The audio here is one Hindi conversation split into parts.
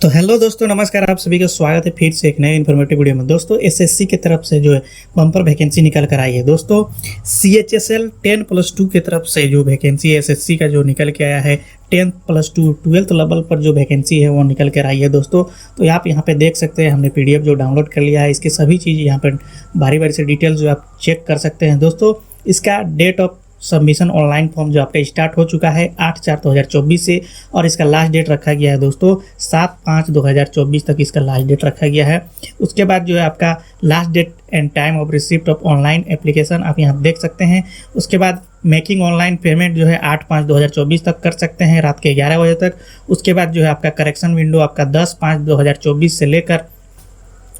तो हेलो दोस्तों, नमस्कार। आप सभी का स्वागत है फिर से एक नए इन्फॉर्मेटिव वीडियो में। दोस्तों एसएससी की तरफ से जो है बम्पर वैकेंसी निकल कर आई है। दोस्तों CHSL 10+2 की तरफ से जो वैकेंसी एसएससी का जो निकल के आया है 10+2 12th लेवल पर जो वैकेंसी है वो निकल कर आई है। दोस्तों तो आप यहाँ पे देख सकते हैं, हमने PDF जो डाउनलोड कर लिया है, इसकी सभी चीज़ यहाँ पर बारी बारी से डिटेल्स जो आप चेक कर सकते हैं। दोस्तों इसका date of submission online form जो आपका स्टार्ट हो चुका है 8/4/2024 से, और इसका लास्ट डेट रखा गया है दोस्तों 7/5/2024 तक इसका लास्ट डेट रखा गया है। उसके बाद जो है आपका last date and time of receipt of online application आप यहाँ देख सकते हैं। उसके बाद मेकिंग ऑनलाइन पेमेंट जो है 8/5/2024 तक कर सकते हैं रात के 11 बजे तक। उसके बाद जो है आपका करेक्शन विंडो आपका 10/5/2024 से लेकर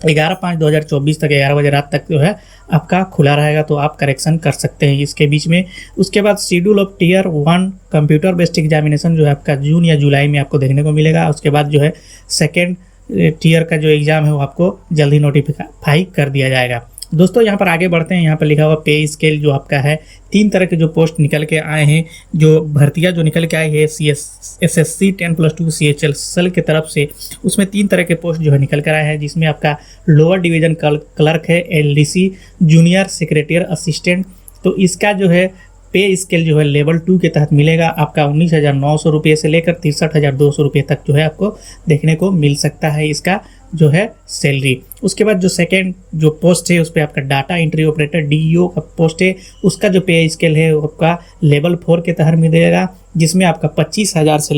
11/5/2024 तक 11 बजे रात तक जो है आपका खुला रहेगा, तो आप करेक्शन कर सकते हैं इसके बीच में। उसके बाद schedule of Tier 1 computer based examination जो है आपका जून या जुलाई में आपको देखने को मिलेगा। उसके बाद जो है सेकेंड टीयर का जो एग्ज़ाम है वो आपको जल्दी नोटिफाई कर दिया जाएगा। दोस्तों यहाँ पर आगे बढ़ते हैं। यहाँ पर लिखा हुआ पे स्केल जो आपका है, 3 तरह के जो पोस्ट निकल के आए हैं, जो भर्तियाँ जो निकल के आई है SSC 10+2 CHSL की तरफ से, उसमें 3 तरह के पोस्ट जो है निकल कर आए हैं, जिसमें आपका लोअर डिवीज़न क्लर्क है, LDC जूनियर सेक्रेटरी असिस्टेंट। तो इसका जो है पे स्केल जो है लेवल 2 के तहत मिलेगा आपका 19,900 रुपये से लेकर 63,200 रुपये तक जो है आपको देखने को मिल सकता है इसका जो है सैलरी। उसके बाद जो सेकेंड जो पोस्ट है उस पर आपका डाटा एंट्री ऑपरेटर DEO का पोस्ट है, उसका जो पे स्केल है वो आपका लेवल 4 के तहत मिलेगा, जिसमें आपका 25,500 से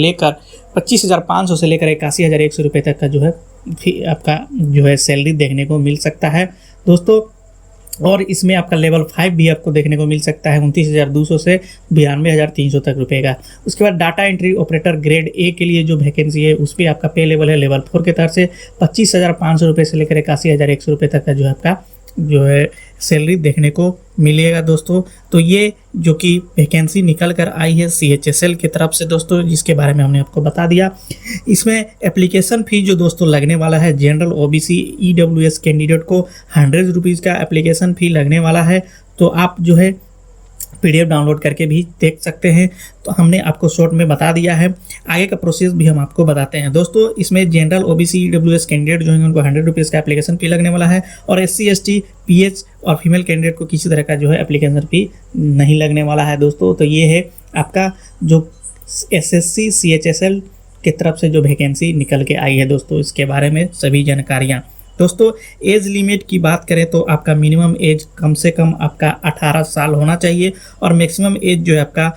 लेकर 81,100 रुपये तक का जो है आपका जो है सैलरी देखने को मिल सकता है दोस्तों। और इसमें आपका लेवल 5 भी आपको देखने को मिल सकता है 29,200 से 92,300 तक रुपये का। उसके बाद data entry operator grade A के लिए जो वैकेंसी है उस पर आपका पे लेवल है लेवल 4 के तरफ से 25,500 रुपये से लेकर 81,100 रुपये तक का जो है आपका जो है सैलरी देखने को मिलेगा दोस्तों। तो ये जो कि वैकेंसी निकल कर आई है CHSL की तरफ से दोस्तों, जिसके बारे में हमने आपको बता दिया। इसमें एप्लीकेशन फ़ी जो दोस्तों लगने वाला है, जनरल OBC EWS कैंडिडेट को 100 रुपीज़ का एप्लीकेशन फ़ी लगने वाला है। तो आप जो है PDF डाउनलोड करके भी देख सकते हैं। तो हमने आपको शॉर्ट में बता दिया है, आगे का प्रोसेस भी हम आपको बताते हैं दोस्तों। इसमें जनरल OBC EWS कैंडिडेट जो है उनको 100 रुपीज़ का एप्लीकेशन फ़ी लगने वाला है, और SC ST PH और फीमेल कैंडिडेट को किसी तरह का जो है एप्लीकेशन फ़ी नहीं लगने वाला है दोस्तों। तो ये है आपका जो SSC CHSL की तरफ से जो वैकेंसी निकल के आई है दोस्तों, इसके बारे में सभी जानकारियाँ। दोस्तों एज लिमिट की बात करें तो आपका मिनिमम एज कम से कम आपका 18 साल होना चाहिए, और मैक्सिमम एज जो है आपका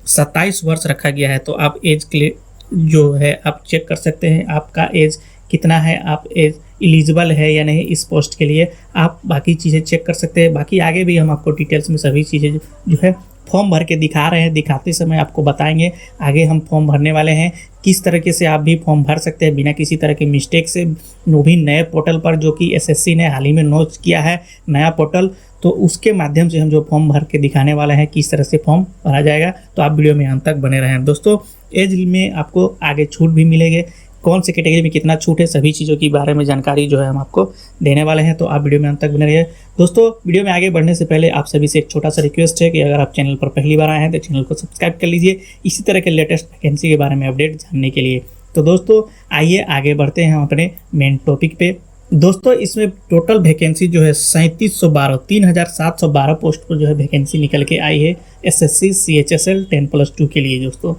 27 वर्ष रखा गया है। तो आप एज के लिए जो है आप चेक कर सकते हैं आपका एज कितना है, आप एज एलिजिबल है या नहीं इस पोस्ट के लिए, आप बाकी चीज़ें चेक कर सकते हैं। बाकी आगे भी हम आपको डिटेल्स में सभी चीज़ें जो है फॉर्म भर के दिखा रहे हैं, दिखाते समय आपको बताएंगे। आगे हम फॉर्म भरने वाले हैं, किस तरीके से आप भी फॉर्म भर सकते हैं बिना किसी तरह के मिस्टेक से, वो भी नए पोर्टल पर जो कि SSC ने हाल ही में लॉन्च किया है नया पोर्टल। तो उसके माध्यम से हम जो फॉर्म भर के दिखाने वाले हैं किस तरह से फॉर्म भरा जाएगा। तो आप वीडियो में अंत तक बने रहें दोस्तों। एज में आपको आगे छूट भी मिलेंगे, कौन से कैटेगरी में कितना छूट है, सभी चीज़ों के बारे में जानकारी जो है हम आपको देने वाले हैं। तो आप वीडियो में अंत तक बने रहिए दोस्तों। वीडियो में आगे बढ़ने से पहले आप सभी से एक छोटा सा रिक्वेस्ट है कि अगर आप चैनल पर पहली बार आए हैं तो चैनल को सब्सक्राइब कर लीजिए, इसी तरह के लेटेस्ट वैकेंसी के बारे में अपडेट जानने के लिए। तो दोस्तों आइए आगे बढ़ते हैं हम अपने मेन टॉपिक पे। दोस्तों इसमें टोटल वैकेंसी जो है 3712 पोस्ट पर जो है वैकेंसी निकल के आई है SSC CHSL 10+2 के लिए दोस्तों।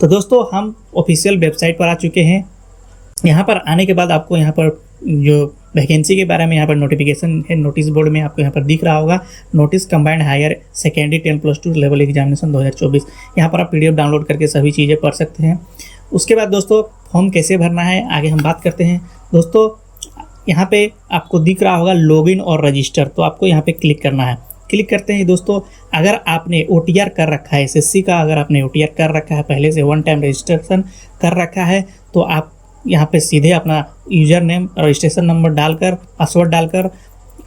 तो दोस्तों हम ऑफिशियल वेबसाइट पर आ चुके हैं। यहाँ पर आने के बाद आपको यहाँ पर जो वैकेंसी के बारे में यहाँ पर नोटिफिकेशन है, नोटिस बोर्ड में आपको यहाँ पर दिख रहा होगा, notice combined higher secondary 10+2 level examination 2024। यहाँ पर आप PDF डाउनलोड करके सभी चीज़ें पढ़ सकते हैं। उसके बाद दोस्तों फॉर्म कैसे भरना है आगे हम बात करते हैं दोस्तों। यहाँ पे आपको दिख रहा होगा लॉगिन और रजिस्टर, तो आपको यहाँ पे क्लिक करना है। क्लिक करते हैं दोस्तों, अगर आपने OTR कर रखा है SSC का, अगर आपने OTR कर रखा है पहले से 1 टाइम रजिस्ट्रेशन कर रखा है, तो आप यहाँ पे सीधे अपना यूज़र नेम रजिस्ट्रेशन नंबर डालकर पासवर्ड डालकर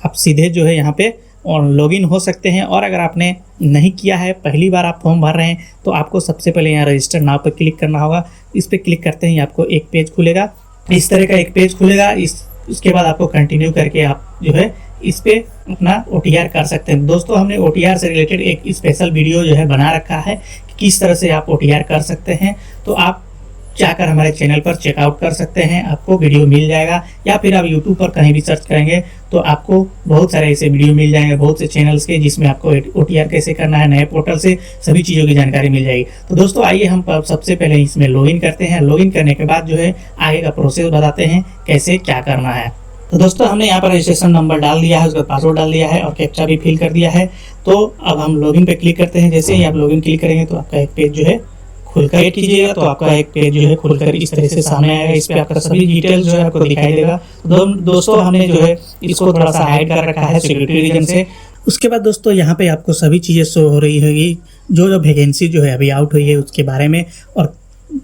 आप सीधे जो है यहाँ पे लॉगिन हो सकते हैं। और अगर आपने नहीं किया है, पहली बार आप फॉर्म भर रहे हैं, तो आपको सबसे पहले यहाँ रजिस्टर नाउ पर क्लिक करना होगा। इस पर क्लिक करते ही आपको एक पेज खुलेगा, इस तरह का एक पेज खुलेगा। इसके बाद आपको कंटिन्यू करके आप जो है इस पे अपना OTR कर सकते हैं। दोस्तों हमने OTR से रिलेटेड एक स्पेशल वीडियो जो है बना रखा है कि किस तरह से आप OTR कर सकते हैं। तो आप जाकर हमारे चैनल पर चेकआउट कर सकते हैं, आपको वीडियो मिल जाएगा। या फिर आप यूट्यूब पर कहीं भी सर्च करेंगे तो आपको बहुत सारे ऐसे वीडियो मिल जाएंगे, बहुत से चैनल्स के, जिसमें आपको OTR कैसे करना है, नए पोर्टल से सभी चीज़ों की जानकारी मिल जाएगी। तो दोस्तों आइए हम सबसे पहले इसमें लॉगिन करते हैं। लॉगिन करने के बाद जो है आगे का प्रोसेस बताते हैं कैसे क्या करना है। तो दोस्तों हमने यहाँ पर रजिस्ट्रेशन नंबर डाल दिया है, उसका पासवर्ड डाल दिया है और कैप्चा भी फिल कर दिया है। तो अब हम लॉगिन पे क्लिक करते हैं। जैसे ही आप लॉगिन क्लिक करेंगे तो आपका एक पेज जो है खुलकर वेट कीजिएगा, तो आपका एक पेज जो है खुलकर इस तरह से सामने आएगा। इस पे आपका सभी डिटेल्स जो है आपको दिखाई देगा। दोस्तों हमने जो है इसको थोड़ा सा हाइड कर रखा है सिक्योरिटी रीजन से। उसके बाद दोस्तों यहाँ पे आपको सभी चीज़ें शो हो रही होगी, जो वैकेंसी जो है अभी आउट हुई है उसके बारे में, और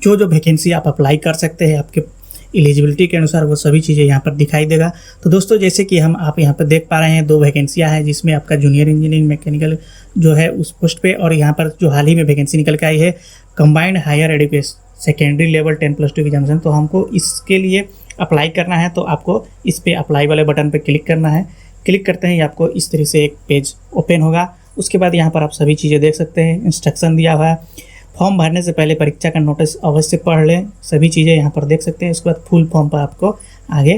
जो वैकेंसी आप अप्लाई कर सकते हैं आपके एलिजिबिलिटी के अनुसार, वो सभी चीज़ें यहाँ पर दिखाई देगा। तो दोस्तों जैसे कि आप यहाँ पर देख पा रहे हैं 2 वैकेंसियाँ हैं, जिसमें आपका जूनियर इंजीनियरिंग मैकेनिकल जो है उस पोस्ट पे, और यहाँ पर जो हाल ही में वैकेंसी निकल के आई है combined higher education secondary level 10+2 examination. तो हमको इसके लिए अप्लाई करना है, तो आपको इस पे अप्लाई वाले बटन पे क्लिक करना है। क्लिक करते ही आपको इस तरह से एक पेज ओपन होगा। उसके बाद यहाँ पर आप सभी चीज़ें देख सकते हैं, इंस्ट्रक्शन दिया हुआ है। फॉर्म भरने से पहले परीक्षा का नोटिस अवश्य पढ़ लें, सभी चीज़ें यहाँ पर देख सकते हैं। उसके बाद फुल फॉर्म पर आपको आगे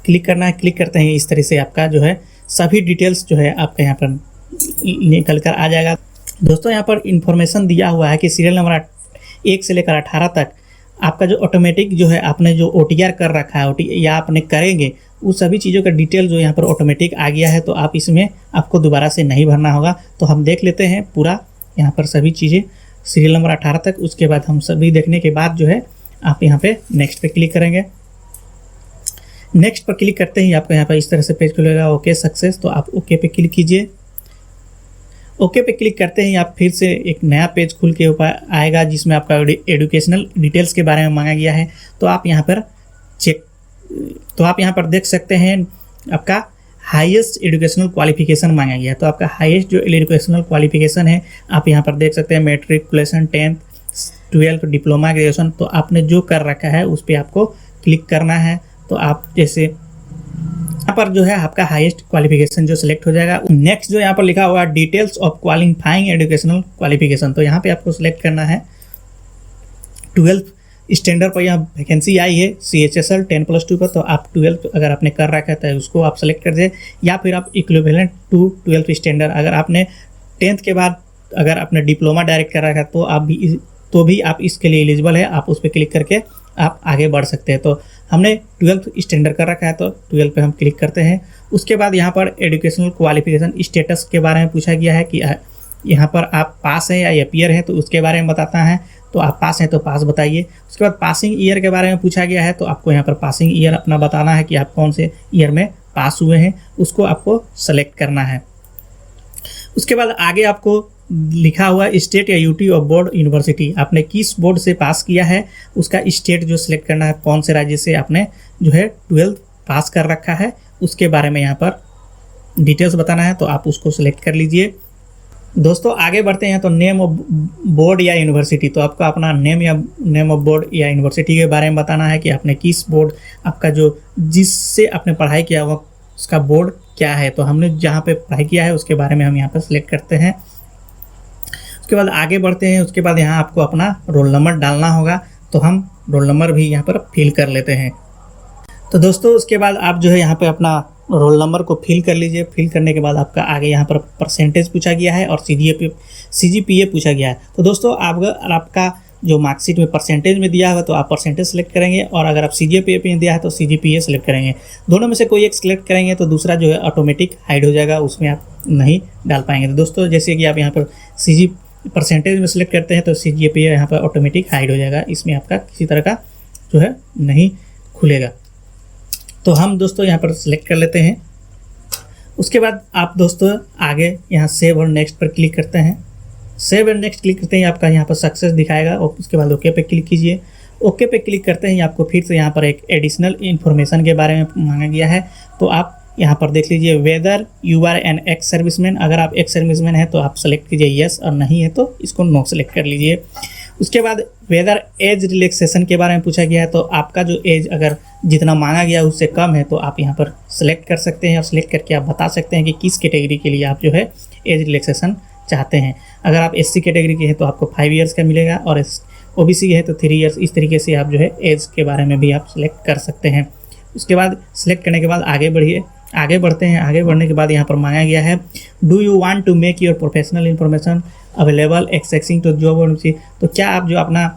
क्लिक करना है। क्लिक करते हैं इस तरह से आपका जो है सभी डिटेल्स जो है आपका यहाँ पर निकल कर आ जाएगा। दोस्तों यहाँ पर इंफॉर्मेशन दिया हुआ है कि सीरियल नंबर 1 से लेकर 18 तक आपका जो ऑटोमेटिक जो है आपने जो OTR कर रखा है या आपने करेंगे, उस सभी चीज़ों का डिटेल जो यहाँ पर ऑटोमेटिक आ गया है। तो आप इसमें आपको दोबारा से नहीं भरना होगा। तो हम देख लेते हैं पूरा यहाँ पर सभी चीज़ें सीरियल नंबर 18 तक। उसके बाद हम सभी देखने के बाद जो है आप यहाँ पे नेक्स्ट पे क्लिक करेंगे। नेक्स्ट पर क्लिक करते ही आपको यहाँ पर इस तरह से पेज खुलेगा, ओके सक्सेस। तो आप ओके पे क्लिक कीजिए। ओके पे क्लिक करते ही आप फिर से एक नया पेज खुल के ऊपर आएगा, जिसमें आपका एजुकेशनल डिटेल्स के बारे में मांगा गया है। तो आप यहाँ पर देख सकते हैं आपका हाईएस्ट एजुकेशनल क्वालिफिकेशन मांगा गया है। तो आपका हाईएस्ट जो एजुकेशनल क्वालिफिकेशन है आप यहाँ पर देख सकते हैं, matriculation, 10th, 12th, diploma, graduation. तो आपने जो कर रखा है उस पर आपको क्लिक करना है। तो आप जैसे यहाँ पर जो है आपका हाईएस्ट क्वालिफिकेशन जो सिलेक्ट हो जाएगा। नेक्स्ट जो यहाँ पर लिखा हुआ है details of qualifying educational qualification, तो यहाँ पे आपको सिलेक्ट करना है 12th स्टैंडर्ड पर यहाँ वैकेंसी आई है CHSL 10+2 पर। तो आप 12th अगर आपने कर रखा है तो उसको आप सेलेक्ट कर दीजिए, या फिर आप इक्विवेलेंट टू 12th स्टैंडर्ड, अगर आपने 10th के बाद अगर आपने डिप्लोमा डायरेक्ट कर रखा है तो भी आप इसके लिए एलिजिबल है। आप उस पर क्लिक करके आप आगे बढ़ सकते हैं। तो हमने 12th स्टैंडर्ड कर रखा है तो 12 पे हम क्लिक करते हैं। उसके बाद यहाँ पर एजुकेशनल क्वालिफिकेशन स्टेटस के बारे में पूछा गया है कि यहाँ पर आप पास हैं या अपीयर हैं, तो उसके बारे में बताता है। तो आप पास हैं तो पास बताइए। उसके बाद पासिंग ईयर के बारे में पूछा गया है, तो आपको यहाँ पर पासिंग ईयर अपना बताना है कि आप कौन से ईयर में पास हुए हैं, उसको आपको सेलेक्ट करना है। उसके बाद आगे आपको लिखा हुआ स्टेट या यूटी ऑफ बोर्ड यूनिवर्सिटी, आपने किस बोर्ड से पास किया है उसका स्टेट जो सिलेक्ट करना है, कौन से राज्य से आपने जो है 12th पास कर रखा है उसके बारे में यहाँ पर डिटेल्स बताना है। तो आप उसको सिलेक्ट कर लीजिए। दोस्तों आगे बढ़ते हैं। तो नेम ऑफ बोर्ड या यूनिवर्सिटी, तो आपको अपना नेम ऑफ बोर्ड या यूनिवर्सिटी के बारे में बताना है कि आपने किस बोर्ड, आपका जो जिससे आपने पढ़ाई किया हुआ उसका बोर्ड क्या है। तो हमने जहाँ पे पढ़ाई किया है उसके बारे में हम यहाँ पर सिलेक्ट करते हैं। उसके बाद आगे बढ़ते हैं। उसके बाद यहाँ आपको अपना रोल नंबर डालना होगा, तो हम रोल नंबर भी यहाँ पर फिल कर लेते हैं। तो दोस्तों उसके बाद आप जो है यहाँ पे अपना रोल नंबर को फिल कर लीजिए। फिल करने के बाद आपका आगे यहाँ पर परसेंटेज पूछा गया है और CGPA पूछा गया है। तो दोस्तों अगर आपका जो मार्कशीट में परसेंटेज में दिया हुआ तो आप परसेंटेज सेलेक्ट करेंगे, और अगर आप CGPA पे दिया है तो CGPA सेलेक्ट करेंगे। दोनों में से कोई एक सिलेक्ट करेंगे तो दूसरा जो है ऑटोमेटिक हाइड हो जाएगा, उसमें आप नहीं डाल पाएंगे। तो दोस्तों जैसे कि आप यहाँ पर परसेंटेज में सिलेक्ट करते हैं तो CGPA यहाँ पर ऑटोमेटिक हाइड हो जाएगा, इसमें आपका किसी तरह का जो है नहीं खुलेगा। तो हम दोस्तों यहाँ पर सिलेक्ट कर लेते हैं। उसके बाद आप दोस्तों आगे यहाँ सेव और नेक्स्ट पर क्लिक करते हैं। सेव एंड नेक्स्ट क्लिक करते ही आपका यहाँ पर सक्सेस दिखाएगा, और उसके बाद ओके पे क्लिक कीजिए। ओके पे क्लिक करते ही आपको फिर से यहाँ पर एक एडिशनल इन्फॉर्मेशन के बारे में मांगा गया है। तो आप यहाँ पर देख लीजिए, whether you are an ex serviceman, अगर आप एक्स सर्विसमैन है तो आप सेलेक्ट कीजिए यस, और नहीं है तो इसको नो सेलेक्ट कर लीजिए। उसके बाद वेदर एज रिलैक्सेशन के बारे में पूछा गया है, तो आपका जो एज अगर जितना मांगा गया उससे कम है तो आप यहाँ पर सेलेक्ट कर सकते हैं, और सेलेक्ट करके आप बता सकते हैं कि किस कैटेगरी के लिए आप जो है एज रिलैक्सेशन चाहते हैं। अगर आप SC कैटेगरी के हैं तो आपको 5 ईयर्स का मिलेगा, और ओबीसी है तो 3 ईयर्स। इस तरीके से आप जो है एज के बारे में भी आप सिलेक्ट कर सकते हैं। उसके बाद सिलेक्ट करने के बाद आगे बढ़िए, आगे बढ़ते हैं। आगे बढ़ने के बाद यहाँ पर मांगा गया है do you want to make your professional information available accessing to job vacancy. तो क्या आप जो अपना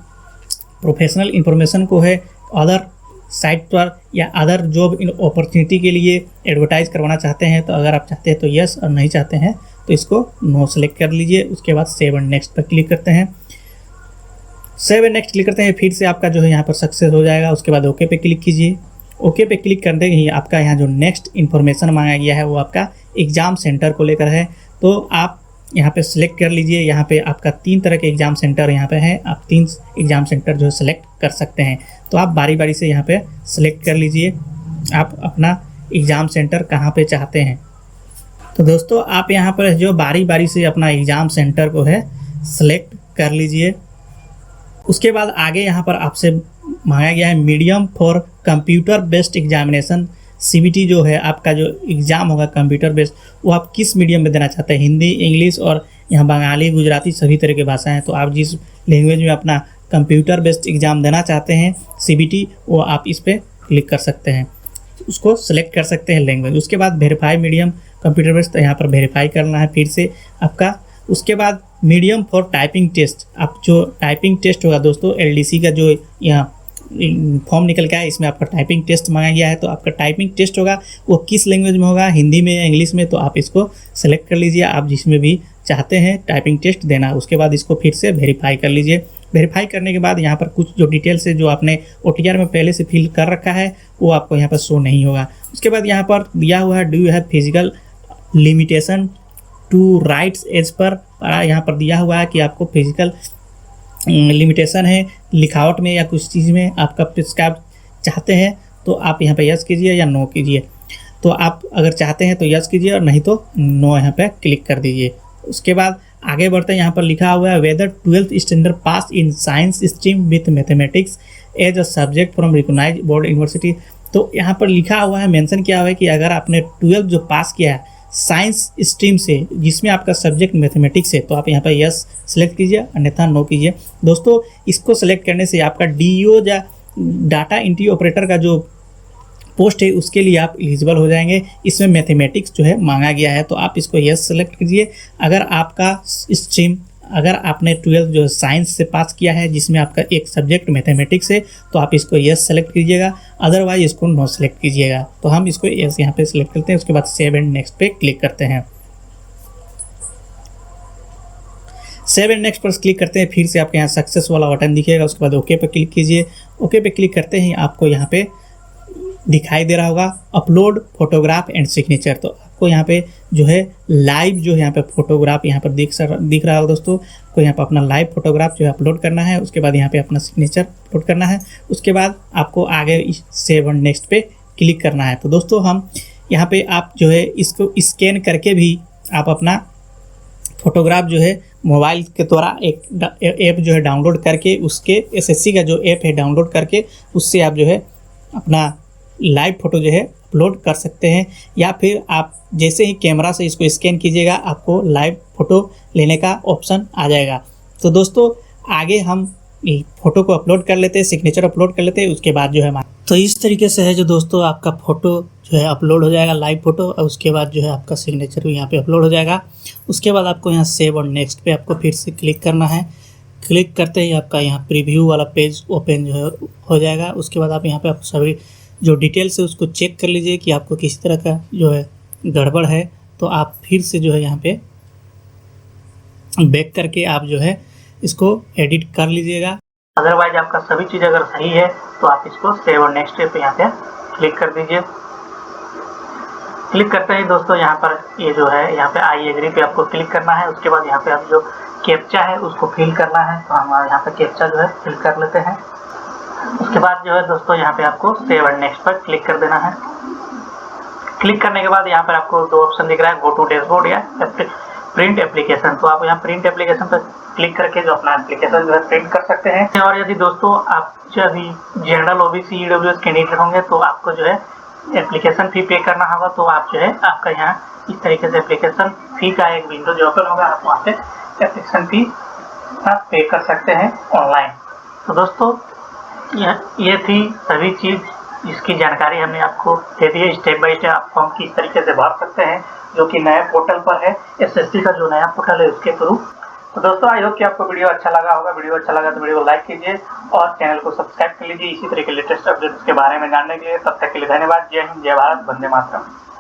प्रोफेशनल इंफॉर्मेशन को है अदर साइट पर या अदर जॉब अपॉर्चुनिटी के लिए एडवर्टाइज करवाना चाहते हैं। तो अगर आप चाहते हैं तो यस, और नहीं चाहते हैं तो इसको नो सेलेक्ट कर लीजिए। उसके बाद सेव एंड नेक्स्ट पर क्लिक करते हैं। सेव एंड नेक्स्ट क्लिक करते हैं, फिर से आपका जो है यहाँ पर सक्सेस हो जाएगा। उसके बाद ओके पे क्लिक कीजिए। ओके पे क्लिक करते ही आपका यहाँ जो नेक्स्ट इन्फॉर्मेशन मांगा गया है वो आपका एग्ज़ाम सेंटर को लेकर है। तो आप यहाँ पे सिलेक्ट कर लीजिए। यहाँ पे आपका 3 तरह के एग्ज़ाम सेंटर यहाँ पे है, आप 3 एग्ज़ाम सेंटर जो है सिलेक्ट कर सकते हैं। तो आप बारी बारी से यहाँ पे सिलेक्ट कर लीजिए आप अपना एग्ज़ाम सेंटर कहाँ पे चाहते हैं। तो दोस्तों आप यहाँ पर जो बारी बारी से अपना एग्ज़ाम सेंटर को है सिलेक्ट कर लीजिए। उसके बाद आगे यहाँ पर आपसे मांगा गया है medium for computer based examination. CBT जो है आपका जो एग्ज़ाम होगा कंप्यूटर बेस्ड, वो आप किस मीडियम में देना चाहते हैं, हिंदी, इंग्लिश और यहाँ बंगाली, गुजराती सभी तरह की भाषाएं हैं। तो आप जिस लैंग्वेज में अपना कंप्यूटर बेस्ड एग्ज़ाम देना चाहते हैं सीबीटी, वो आप इस पर क्लिक कर सकते हैं, उसको सेलेक्ट कर सकते हैं लैंग्वेज। उसके बाद वेरीफाई मीडियम कंप्यूटर बेस्ड, तो यहाँ पर वेरीफाई करना है फिर से आपका। उसके बाद मीडियम फॉर टाइपिंग टेस्ट, आप जो टाइपिंग टेस्ट होगा दोस्तों एलडीसी का जो यहाँ फॉर्म निकल के आया, इसमें आपका टाइपिंग टेस्ट मांगा गया है। तो आपका टाइपिंग टेस्ट होगा वो किस लैंग्वेज में होगा, हिंदी में या इंग्लिश में, तो आप इसको सेलेक्ट कर लीजिए आप जिसमें भी चाहते हैं टाइपिंग टेस्ट देना। उसके बाद इसको फिर से वेरीफाई कर लीजिए। वेरीफाई करने के बाद यहाँ पर कुछ जो डिटेल्स है जो आपने OTR में पहले से फिल कर रखा है वो आपको यहाँ पर शो नहीं होगा। उसके बाद यहाँ पर दिया हुआ है do you have physical limitation to writes as पर, यहाँ पर दिया हुआ है कि आपको फिजिकल लिमिटेशन है लिखावट में या कुछ चीज़ में आपका प्रिस्क्राइब चाहते हैं, तो आप यहाँ पे यस कीजिए या नो कीजिए। तो आप अगर चाहते हैं तो यस कीजिए और नहीं तो नो यहाँ पे क्लिक कर दीजिए। उसके बाद आगे बढ़ते हैं। यहाँ पर लिखा हुआ है whether 12th standard pass in science stream with mathematics as a subject from recognise board university. तो यहाँ पर लिखा हुआ है, मेंशन किया हुआ है कि अगर आपने 12th जो पास किया है साइंस स्ट्रीम से जिसमें आपका सब्जेक्ट मैथमेटिक्स है, तो आप यहाँ पर यस सेलेक्ट कीजिए अन्यथा नो कीजिए। दोस्तों इसको सेलेक्ट करने से आपका DO या डाटा एंट्री ऑपरेटर का जो पोस्ट है उसके लिए आप एलिजिबल हो जाएंगे। इसमें मैथमेटिक्स जो है मांगा गया है, तो आप इसको यस सेलेक्ट कीजिए। अगर आपका स्ट्रीम, अगर आपने 12th जो साइंस से पास किया है जिसमें आपका एक सब्जेक्ट मैथमेटिक्स है, तो आप इसको यस सेलेक्ट कीजिएगा, अदरवाइज इसको नो सेलेक्ट कीजिएगा। तो हम इसको यस यहाँ पे सेलेक्ट करते हैं। उसके बाद सेव एंड नेक्स्ट पे क्लिक करते हैं। सेव एंड नेक्स्ट पर क्लिक करते हैं, फिर से आपके यहाँ सक्सेस वाला बटन दिखेगा। उसके बाद ओके पे क्लिक कीजिए। ओके पे क्लिक करते ही आपको यहाँ पे दिखाई दे रहा होगा अपलोड फोटोग्राफ एंड सिग्नेचर। तो आपको यहाँ पे जो है लाइव जो है यहाँ पे फोटोग्राफ यहाँ पर दिख रहा होगा दोस्तों, को यहाँ पर अपना लाइव फोटोग्राफ जो है अपलोड करना है। उसके बाद यहाँ पे अपना सिग्नेचर अपलोड करना है। उसके बाद आपको आगे सेव एंड नेक्स्ट पे क्लिक करना है। तो दोस्तों हम यहाँ पे आप जो है इसको स्कैन करके भी आप अपना फोटोग्राफ जो है मोबाइल के द्वारा एक ऐप जो है डाउनलोड करके, उसके SSC का जो ऐप है डाउनलोड करके उससे आप जो है अपना लाइव फ़ोटो जो है अपलोड कर सकते हैं। या फिर आप जैसे ही कैमरा से इसको स्कैन कीजिएगा आपको लाइव फ़ोटो लेने का ऑप्शन आ जाएगा। तो दोस्तों आगे हम फ़ोटो को अपलोड कर लेते हैं, सिग्नेचर अपलोड कर लेते हैं, उसके बाद जो है तो इस तरीके से है जो दोस्तों आपका फ़ोटो जो है अपलोड हो जाएगा लाइव फ़ोटो, और उसके बाद जो है आपका सिग्नेचर भी यहाँ पे अपलोड हो जाएगा। उसके बाद आपको यहाँ सेव और नेक्स्ट पे आपको फिर से क्लिक करना है। क्लिक करते ही आपका यहाँ प्रीव्यू वाला पेज ओपन जो है हो जाएगा। उसके बाद आप यहाँ पे आप सभी जो डिटेल्स है उसको चेक कर लीजिए कि आपको किसी तरह का जो है गड़बड़ है, तो आप फिर से जो है यहाँ पे बैक करके आप जो है इसको एडिट कर लीजिएगा। अदरवाइज आपका सभी चीज़ अगर सही है तो आप इसको सेव और नेक्स्ट पे यहाँ पे क्लिक कर दीजिए। क्लिक करते ही दोस्तों यहाँ पर ये जो है यहाँ पे आई एग्री पे आपको क्लिक करना है। उसके बाद यहाँ पे आप जो कैप्चा है उसको फिल करना है, तो हम यहाँ पे कैप्चा जो है फिल कर लेते हैं। उसके बाद जो है दोस्तों यहाँ पे आपको सेव एंड नेक्स्ट पर क्लिक कर देना है। क्लिक करने के बाद यहाँ पर आपको 2 ऑप्शन दिख रहा है, गो टू डैशबोर्ड या प्रिंट एप्लीकेशन। तो आप यहाँ प्रिंट एप्लीकेशन पर क्लिक करके जो अपना एप्लीकेशन जो है प्रिंट कर सकते हैं। और यदि दोस्तों आप जो अभी जनरल OBC EWS कैंडिडेट होंगे तो आपको जो है एप्लीकेशन फ़ी पे करना होगा। तो आप जो है आपका यहाँ इस तरीके से एप्लीकेशन फ़ी का एक विंडो जो ओपन होगा, आप वहाँ से एप्लीकेशन फ़ी आप पे कर सकते हैं ऑनलाइन। तो दोस्तों ये थी सभी चीज़, इसकी जानकारी हमने आपको दे दी है। स्टेप बाय स्टेप आप फॉर्म किस तरीके से भर सकते हैं, जो कि नए पोर्टल पर है, एसएससी का जो नया पोर्टल है उसके थ्रू। तो दोस्तों आई होप कि आपको वीडियो अच्छा लगा होगा। वीडियो अच्छा लगा तो वीडियो को लाइक कीजिए और चैनल को सब्सक्राइब कर लीजिए इसी तरह के लेटेस्ट अपडेट्स के बारे में जानने के लिए। तब तक के लिए धन्यवाद। जय हिंद, जय भारत, वंदे मातरम।